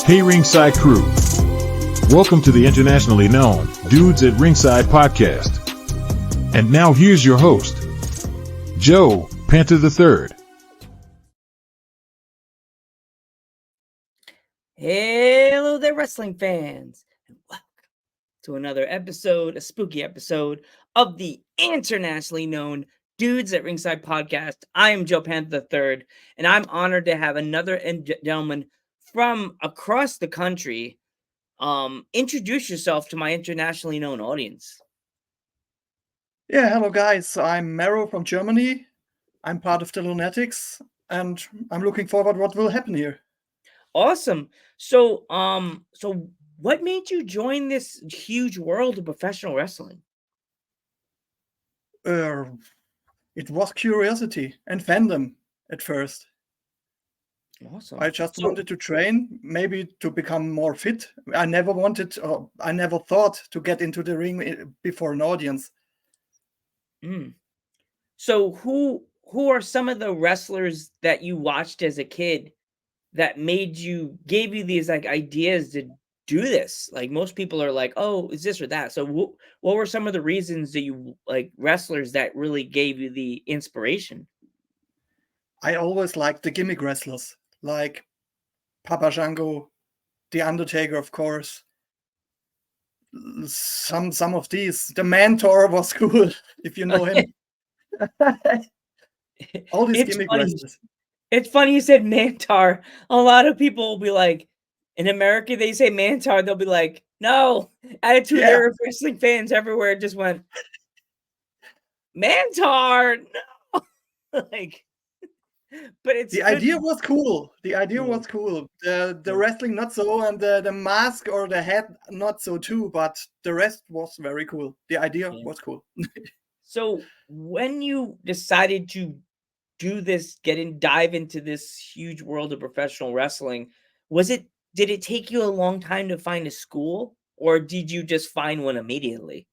Hey Ringside crew, welcome to the internationally known Dudes at Ringside podcast. And now here's your host, Joe Panther III. Hello there, wrestling fans, and welcome to another episode, a spooky episode of the internationally known Dudes at Ringside podcast. I am Joe Panther III, and I'm honored to have another gentleman from across the country. Introduce yourself to my internationally known audience. Yeah, hello guys. I'm Marrow from Germany. I'm part of the Lunatics, and I'm looking forward what will happen here. Awesome. So what made you join this huge world of professional wrestling? It was curiosity and fandom at first. Awesome. I just wanted to train, maybe to become more fit. I never thought to get into the ring before an audience. So who are some of the wrestlers that you watched as a kid that gave you these like ideas to do this? Like most people are like, oh, is this or that. So what were some of the reasons that you like wrestlers that really gave you the inspiration? I always liked the gimmick wrestlers, like Papa Shango, The Undertaker, of course. Some of these. The Mentor was cool, if you know him. All these gimmick wrestlers. It's funny you said Mantar. A lot of people will be like, in America, they say Mantar. They'll be like, no. Attitude Era wrestling fans everywhere just went, Mantar, no. Like, but it's the idea was cool. The idea was cool. The wrestling not so, and the mask or the head not so too. But the rest was very cool. The idea was cool. So when you decided to do this, dive into this huge world of professional wrestling, did it take you a long time to find a school, or did you just find one immediately?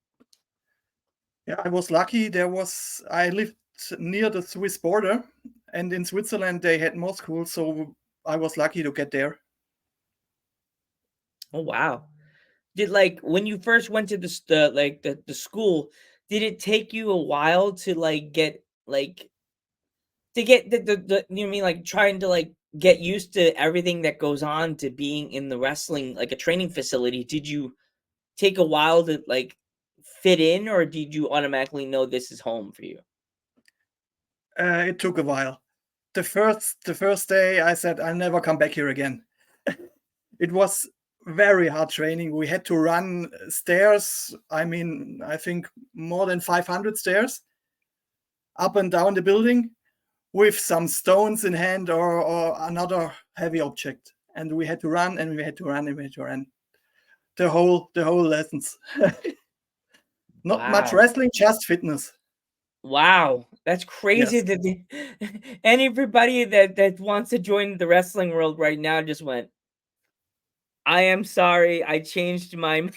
Yeah, I was lucky. I lived near the Swiss border, and in Switzerland they had more schools, so I was lucky to get there. Oh wow. Did when you first went to the school, did it take you a while to get the you know what I mean, like trying to get used to everything that goes on to being in the wrestling, like a training facility? Did you take a while to fit in, or did you automatically know this is home for you? It took a while. The first day I said I'll never come back here again. It was very hard training. We had to run stairs. I mean, I think more than 500 stairs up and down the building with some stones in hand or another heavy object. And we had to run and we had to run and we had to run. The whole lessons. Not much wrestling, just fitness. Wow, that's crazy. Yes. That everybody that wants to join the wrestling world right now just went, I am sorry, I changed my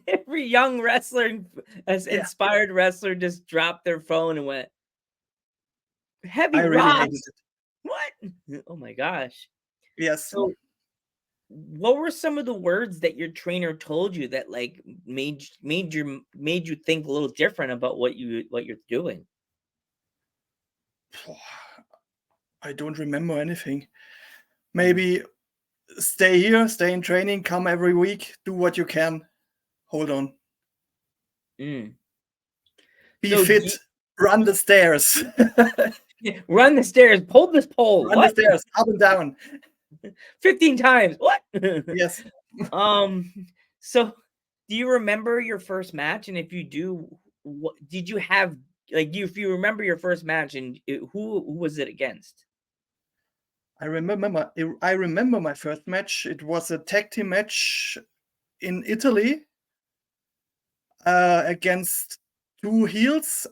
every young wrestler, inspired wrestler just dropped their phone and went, heavy I really hated it. What? Oh my gosh. Yes. So what were some of the words that your trainer told you that made you think a little different about what you're doing? I don't remember anything. Maybe stay here, stay in training, come every week, do what you can, hold on. Be fit, run the stairs. Run the stairs, hold this pole. Run the stairs, up and down. 15 times. What? Yes. So do you remember your first match? And if you do, what did you have? If you remember your first match, and who was it against? I remember my first match. It was a tag team match in Italy against two heels.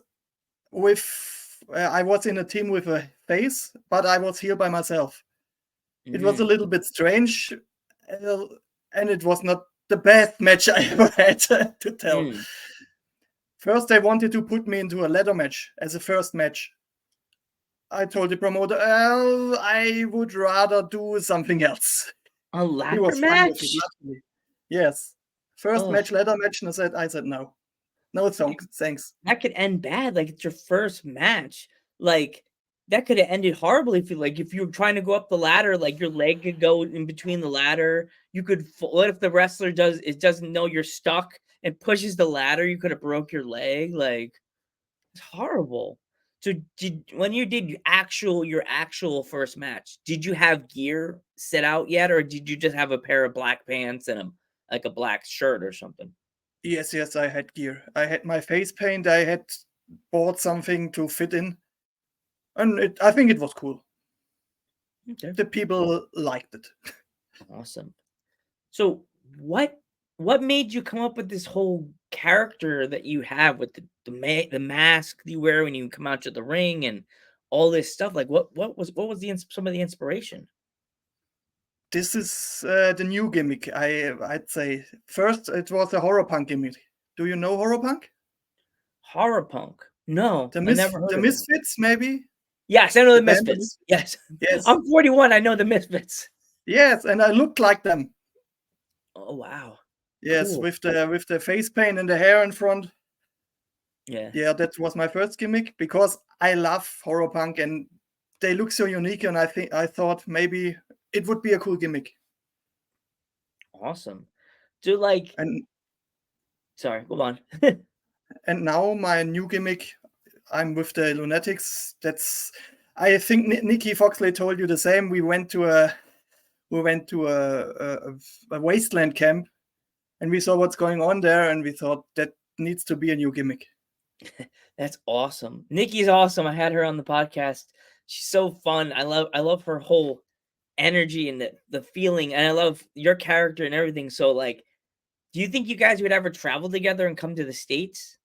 I was in a team with a face, but I was heel by myself. It was a little bit strange, and it was not the best match I ever had to tell. First, they wanted to put me into a ladder match as a first match. I told the promoter, I would rather do something else. A He ladder was fine with it, match? luckily. Yes. First Oh, match, ladder match, and I said no. No thanks. that could end bad. Like it's your first match. Like that could have ended horribly if you were trying to go up the ladder, like your leg could go in between the ladder. You could what if the wrestler doesn't know you're stuck and pushes the ladder, you could have broke your leg. Like it's horrible. So when you did your actual first match, did you have gear set out yet, or did you just have a pair of black pants and a black shirt or something? Yes, I had gear. I had my face paint. I had bought something to fit in, and I think it was cool. Okay. The people liked it. Awesome. So what made you come up with this whole character that you have with the mask you wear when you come out to the ring and all this stuff? Like what was some of the inspiration? This is the new gimmick. I'd say first it was a horror punk gimmick. Do you know horror punk? Horror punk? No, I never heard The of it. Misfits maybe Yes, I know the the band. Misfits. Yes, Yes, I'm 41. I know the Misfits. yes, and I looked like them. Oh wow, Yes, cool. with the face paint and the hair in front. Yeah, Yeah, that was my first gimmick because I love horror punk and they look so unique, and I thought maybe it would be a cool gimmick. awesome. Do like And sorry, go on. and now my new gimmick, I'm with the Lunatics. That's I think Nikki Foxley told you the same. We went to a wasteland camp, and we saw what's going on there, and we thought that needs to be a new gimmick. That's awesome. Nikki's awesome. I had her on the podcast. She's so fun. I love her whole energy and the feeling, and I love your character and everything. So like, do you think you guys would ever travel together and come to the States?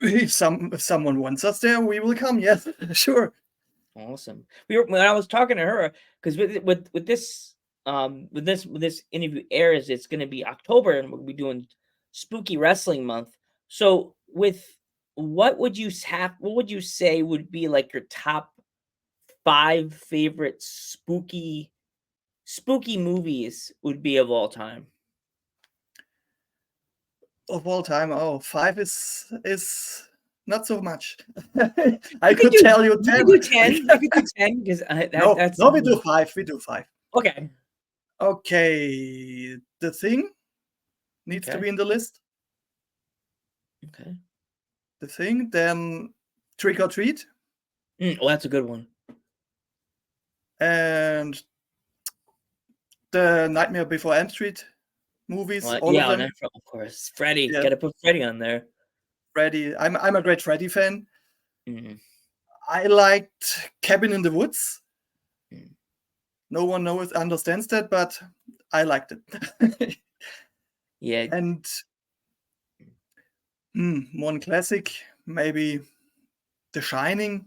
If someone wants us there, we will come. Yes, sure. Awesome. When I was talking to her, because with this interview airs, it's going to be October, and we'll be doing Spooky Wrestling Month. So, what would you What would you say would be like your top 5 favorite spooky movies would be of all time? Of all time, oh, 5 is not so much. I You could could do tell you you 10. could do 10. You could do 10 because No, that's no, we do 5. We do 5. okay. Okay, The Thing needs to Okay. be in the list. Okay. The Thing, then Trick or Treat, Oh, that's a good one. and the Nightmare Before Elm Street movies, Well, all yeah, of them. of course. Freddy, Yeah, gotta put Freddy on there. Freddy. I'm a great Freddy fan. Mhm. I liked Cabin in the Woods. Mm. No one understands that, but I liked it. Yeah. And one classic, maybe The Shining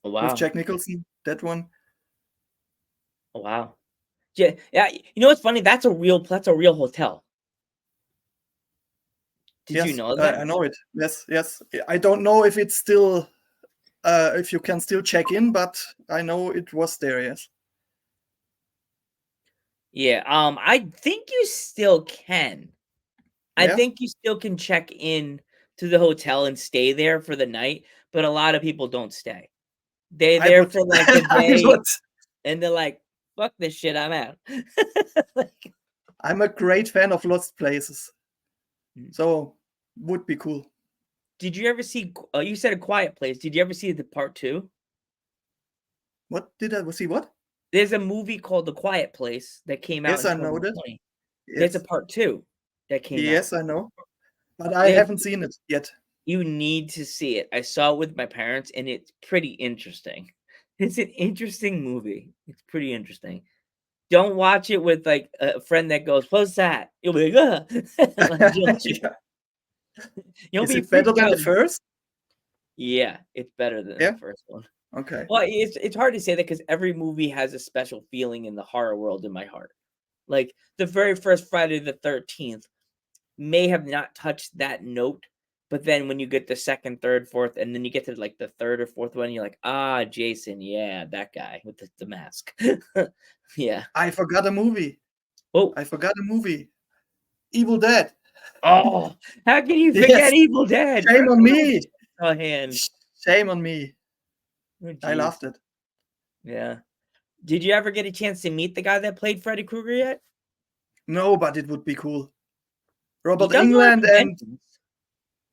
Oh, with wow. Jack Nicholson. That one. Oh, wow. Yeah, yeah. You know what's funny? That's a real hotel. Did you Yes, know I that? know it. Yes. I don't know if it's still, if you can still check in, but I know it was there. Yes. Yeah. I think you still can. I Yeah. think you still can check in to the hotel and stay there for the night, but a lot of people don't stay. They I there would. for like a I day, would. and they're like, "Fuck this shit, I'm out." Like, I'm a great fan of Lost Places, mm. so would be cool. Did you ever see? You said A Quiet Place. Did you ever see the part 2? What did I see? What? There's a movie called The Quiet Place that came out Yes, in I know that. 2020. There's a Yes. part 2 that came out. Yes, I know, but I It haven't seen it yet. You need to see it. I saw it with my parents, and it's pretty interesting. It's an interesting movie. It's pretty interesting. Don't watch it with, like, a friend that goes, "What's that?" You'll be like, "Ugh." Like, Yeah. you'll Is be it better freaked than the out. first? Yeah, it's better than the Yeah. first one. Okay. Well, it's hard to say that because every movie has a special feeling in the horror world in my heart. Like, the very first Friday the 13th may have not touched that note, But then when you get the second, third, fourth, and then you get to like the third or fourth one, you're like, Jason, yeah, that guy with the mask. Yeah. I forgot a movie. Oh, Evil Dead. how can you Yes. forget Evil Dead? Shame on me. Hand. Shame on me. Oh, I geez. loved it. Yeah. Did you ever get a chance to meet the guy that played Freddy Krueger yet? No, but it would be cool. He Robert does a lot of conventions.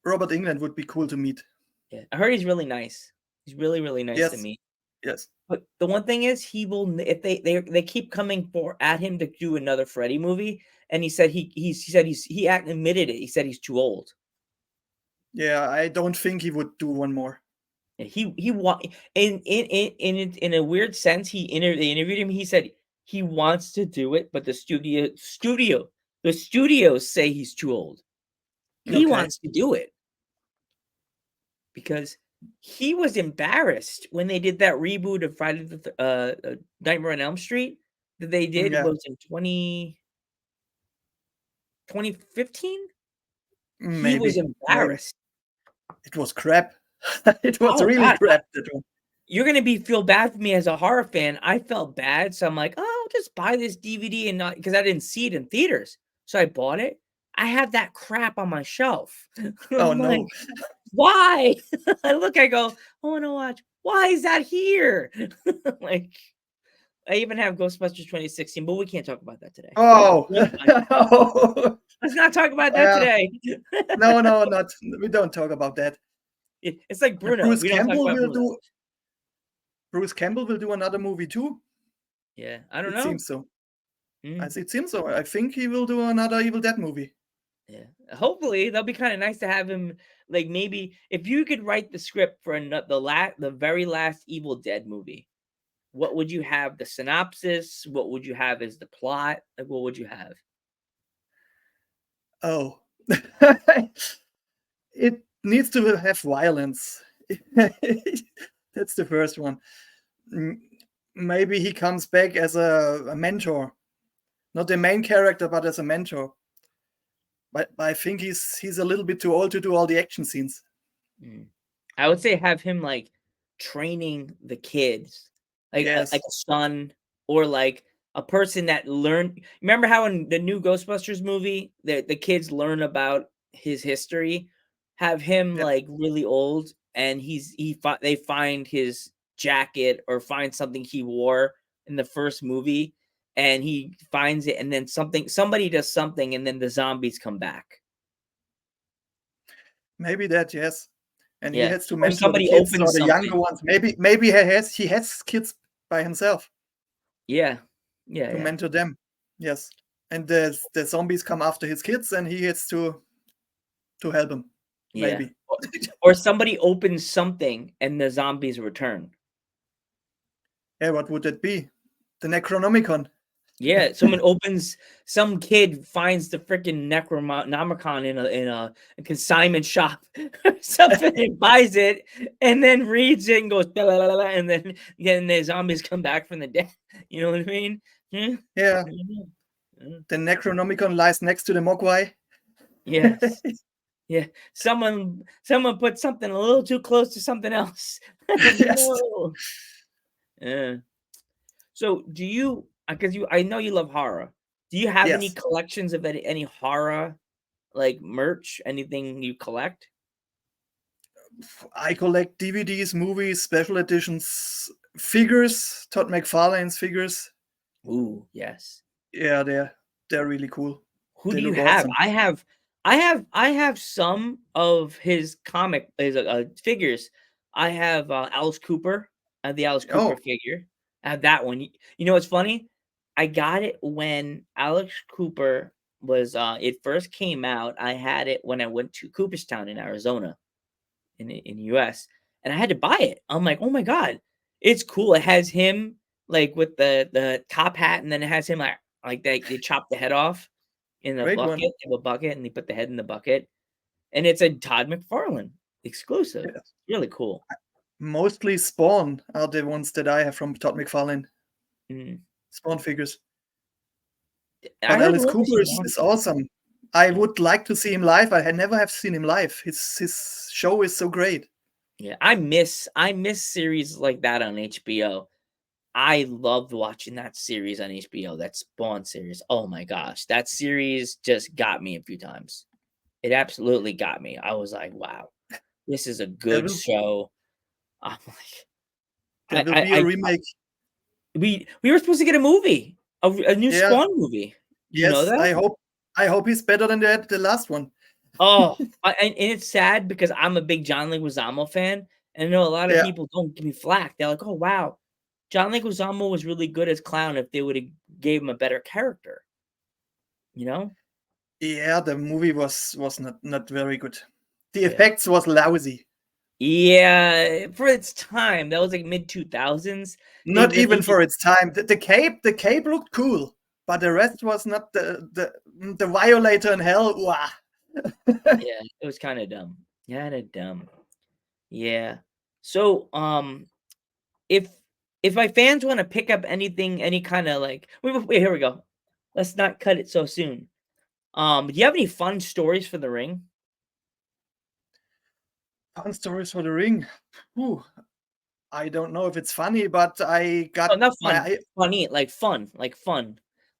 Would be cool to meet. Yeah, I heard he's really nice. He's really, really nice to Yes. meet. Yes. But the one thing is, he will if they keep coming at him to do another Freddy movie, and he said he admitted it. He said he's too old. Yeah, I don't think he would do one more. Yeah, in a weird sense, they interviewed him. He said he wants to do it, but the studios say he's too old. He wants to do it because he was embarrassed when they did that reboot of Friday the Nightmare on Elm Street that they did. Yeah. Was in 2015. He Maybe. was embarrassed. It was crap. It was really God. crap. That one. You're gonna feel bad for me as a horror fan. I felt bad, so I'm like, I'll just buy this DVD and not because I didn't see it in theaters. So I bought it. I have that crap on my shelf. Oh no! Like, why? I go, I want to watch. Why is that here? Like, I even have Ghostbusters 2016, but we can't talk about that today. Oh, let's not talk about that today. No, not. We don't talk about that. It's like Bruno. Bruce Campbell will do another movie too. Yeah, I don't know. It seems so. It seems so. I think he will do another Evil Dead movie. Yeah, hopefully that'll be kind of nice to have him. Like maybe if you could write the script for the very last Evil Dead movie, what would you have? The synopsis? What would you have as the plot? Like, what would you have? Oh, it needs to have violence. That's the first one. Maybe he comes back as a mentor, not the main character, but as a mentor. But I think he's a little bit too old to do all the action scenes. I would say have him like training the kids, like a son or like a person that learned. Remember how in the new Ghostbusters movie, the kids learn about his history. Have him like really old, and they find his jacket or find something he wore in the first movie. And he finds it, and then somebody does something, and then the zombies come back. Maybe that, yes. And yeah. he has to mentor the kids or the younger ones. Maybe he has kids by himself. Yeah. To mentor them. Yes. And the zombies come after his kids, and he has to help them. Yeah. Maybe. Or somebody opens something, and the zombies return. Yeah, what would that be? The Necronomicon. Yeah, some kid finds the freaking Necronomicon in a consignment shop or something and buys it and then reads it and goes blah, blah, blah, blah, and then the zombies come back from the dead. You know what I mean? Yeah. The Necronomicon lies next to the Mogwai. Yes. Yeah. Someone put something a little too close to something else. Yes. No. Yeah. So do you? Because I know you love horror. Do you have any collections of any horror, like merch? Anything you collect? I collect DVDs, movies, special editions, figures. Todd McFarlane's figures. Ooh, yes. Yeah, they're really cool. Who do you have? Awesome. I have some of his figures. I have Alice Cooper. I have the Alice Cooper figure. I have that one. You know what's funny? I got it when Alex Cooper was it first came out. I had it when I went to Cooperstown in Arizona in the US, and I had to buy it. I'm like, oh my god, it's cool. It has him like with the top hat, and then it has him like they chop the head off in the bucket. They have a bucket, and they put the head in the bucket, and it's a Todd McFarlane exclusive. Yeah. It's really cool. Mostly Spawn are the ones that I have from Todd McFarlane. Spawn figures. But Alice Cooper is awesome. I would like to see him live. I had never have seen him live. His show is so great. Yeah, I miss series like that on HBO. I loved watching that series on HBO, that Spawn series. Oh my gosh, that series just got me a few times. It absolutely got me. I was like, wow, this is a There good will show. I'm there like, will be a remake. we were supposed to get a movie, a new Yeah. Spawn movie. Do you know Yes. that? I hope he's better than the last one. Oh, and it's sad because I'm a big John Leguizamo fan, and I know a lot of Yeah. people don't give me flack. They're like, "Oh wow, John Leguizamo was really good as clown if they would have gave him a better character." You know? Yeah. The movie was not very good. The Yeah. effects was lousy. Yeah, for its time, that was like mid 2000s. They Not even really for its time. The cape looked cool, but the rest was not the Violator in hell. Wow. yeah, it was kind of dumb. Kinda dumb. Yeah. So, if my fans want to pick up anything, any kind of like, wait, here we go. Let's not cut it so soon. Do you have any fun stories for the ring? Fun stories for the ring. Whew. I don't know if it's funny, but I Oh, got not fun. my Funny, like fun.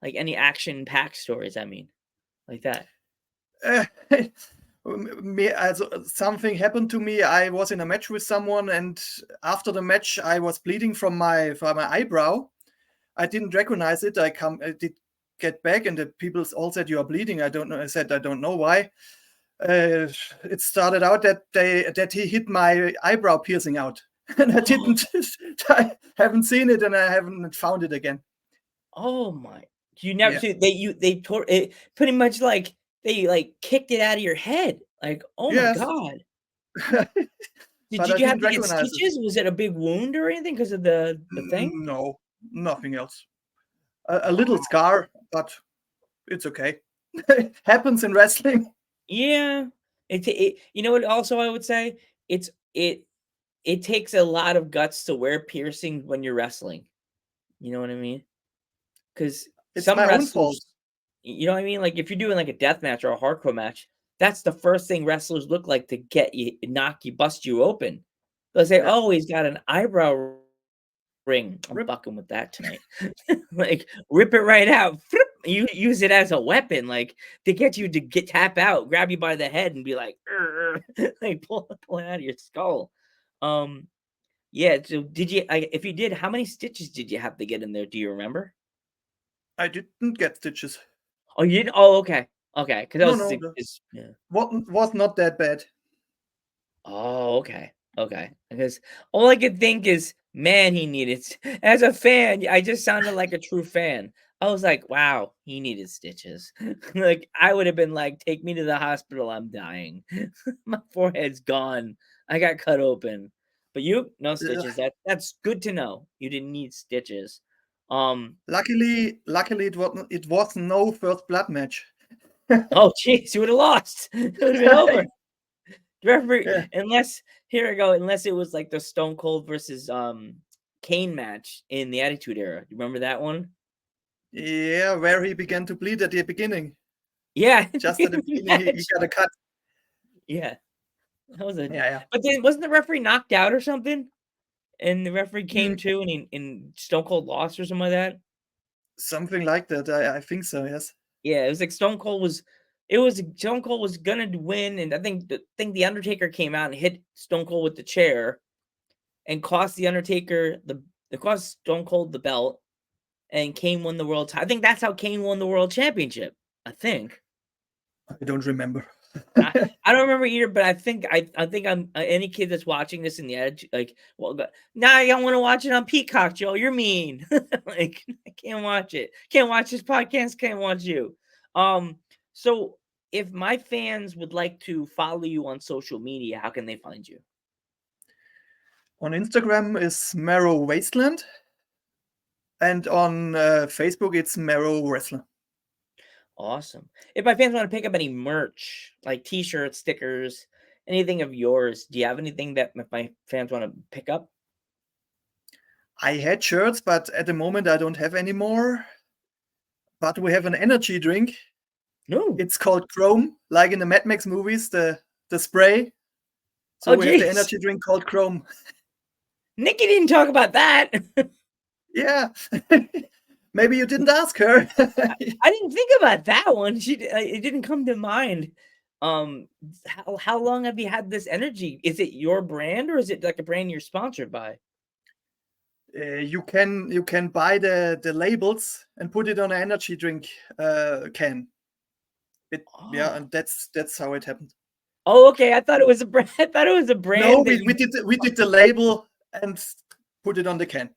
Like any action-packed stories, I mean. Like that. uh, something happened to me. I was in a match with someone, and after the match, I was bleeding from my eyebrow. I didn't recognize it. I did get back, and the people all said you are bleeding. I don't know. I said I don't know why. It started out that he hit my eyebrow piercing out, and I didn't. I haven't seen it, and I haven't found it again. Oh my. You never Yeah. see they tore it pretty much like they like kicked it out of your head. Like, oh my Yes, god. but Did I you have didn't to get recognize it. stitches? Was it a big wound or anything because of the thing? No, nothing else. A little scar, but it's okay. Happens in wrestling. Yeah. You know what also I would say? It's it takes a lot of guts to wear piercing when you're wrestling. You know what I mean? Because It's some my own fault. wrestlers, you know what I mean? Like if you're doing like a death match or a hardcore match, that's the first thing wrestlers look like to get you, knock you, bust you open. They'll say, Yeah. "Oh, he's got an eyebrow ring." I'm Rip. fucking with that tonight. Like rip it right out. You use it as a weapon, like to get you to tap out, grab you by the head, and be like, like pull it out of your skull. Um, yeah. So did you? If you did, how many stitches did you have to get in there? Do you remember? I didn't get stitches. Oh, you didn't? Oh, okay. Okay. Because I No, was no, yeah. was not that bad. Oh, okay. Okay. Because all I could think is, man, he needed as a fan, I just sounded like a true fan. I was like, wow, he needed stitches. Like I would have been like, take me to the hospital. I'm dying. My forehead's gone. I got cut open. But you no Ugh. stitches. That's good to know. You didn't need stitches. Luckily, it was no first blood match. Oh jeez, you would have lost. It would have been over. Referee, Yeah. unless here we go, unless it was like the Stone Cold versus Kane match in the Attitude Era. You remember that one? Yeah, where he began to bleed at the beginning. Yeah, Just at the beginning, he got a cut. yeah, that was a. Yeah, yeah. But then wasn't the referee knocked out or something? And the referee came Mm, to, and Stone Cold lost or something like that. something like that. I think so. Yes. Yeah, it was like Stone Cold was. It was Stone Cold was gonna win, and I think the Undertaker came out and hit Stone Cold with the chair, and cost the Undertaker it cost Stone Cold the belt. And Kane won the world title. I think that's how Kane won the world championship. I think. I don't remember. I don't remember either, but I think I'm any kid that's watching this in the edge, like, well, now I don't want to watch it on Peacock, Joe. You're mean. Like, I can't watch it. Can't watch this podcast. Can't watch you. So if my fans would like to follow you on social media, how can they find you? On Instagram is Marrow Wasteland, and on Facebook it's Marrow Wrestler. Awesome. If my fans want to pick up any merch, like t-shirts, stickers, anything of yours, do you have anything that my fans want to pick up? I had shirts, but at the moment I don't have any more. But we have an energy drink. No. It's called Chrome, like in the Mad Max movies, the spray. So Oh, we have the jeez. energy drink called Chrome. Nikki didn't talk about that. Yeah. Maybe you didn't ask her. I didn't think about that one. It didn't come to mind. How long have you had this energy? Is it your brand or is it like a brand you're sponsored by? You can buy the labels and put it on an energy drink can. Yeah, Oh. and that's how it happened. Oh, okay. I thought it was a brand. I thought it was a brand. No, that we did the label and put it on the can.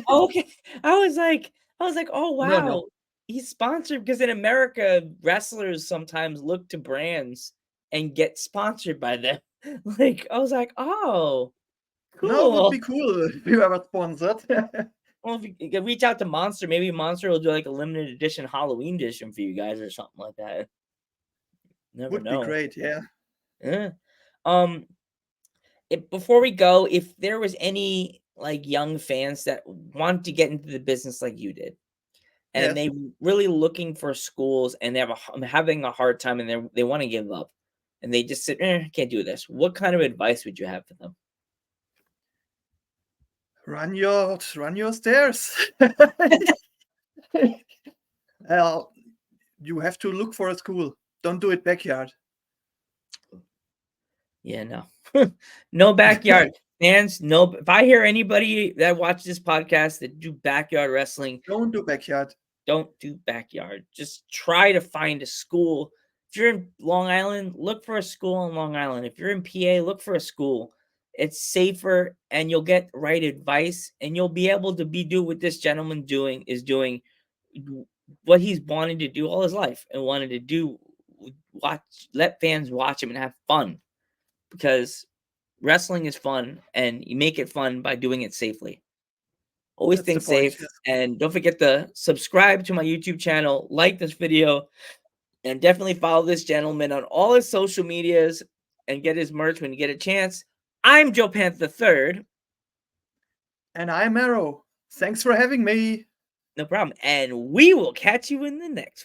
Oh, okay. I was like, oh No, wow, no. he's sponsored because in America, wrestlers sometimes look to brands and get sponsored by them. Like, I was like, oh, No, it would cool. be cool if you were sponsored. Well, if you could reach out to Monster, maybe Monster will do like a limited edition Halloween edition for you guys or something like that. Never Would be know. great, yeah. Yeah. Um, before we go, if there was any like young fans that want to get into the business like you did, and Yes. they really looking for schools and they have having a hard time and they want to give up and they just sit, can't do this. What kind of advice would you have for them? Run your stairs. You have to look for a school. Don't do it backyard. Yeah, no, no backyard fans. No, if I hear anybody that watch this podcast that do backyard wrestling, Don't do backyard. don't do backyard. Just try to find a school. If you're in Long Island, look for a school in Long Island. If you're in PA, look for a school. It's safer and you'll get right advice and you'll be able to do what this gentleman doing what he's wanted to do all his life and wanted to do, let fans watch him and have fun, because wrestling is fun and you make it fun by doing it safely. Always That's the think point. safe Yes. and don't forget to subscribe to my YouTube channel, like this video, and definitely follow this gentleman on all his social medias and get his merch when you get a chance. I'm Joe Panther III. And I'm Marrow. Thanks for having me. No problem. And we will catch you in the next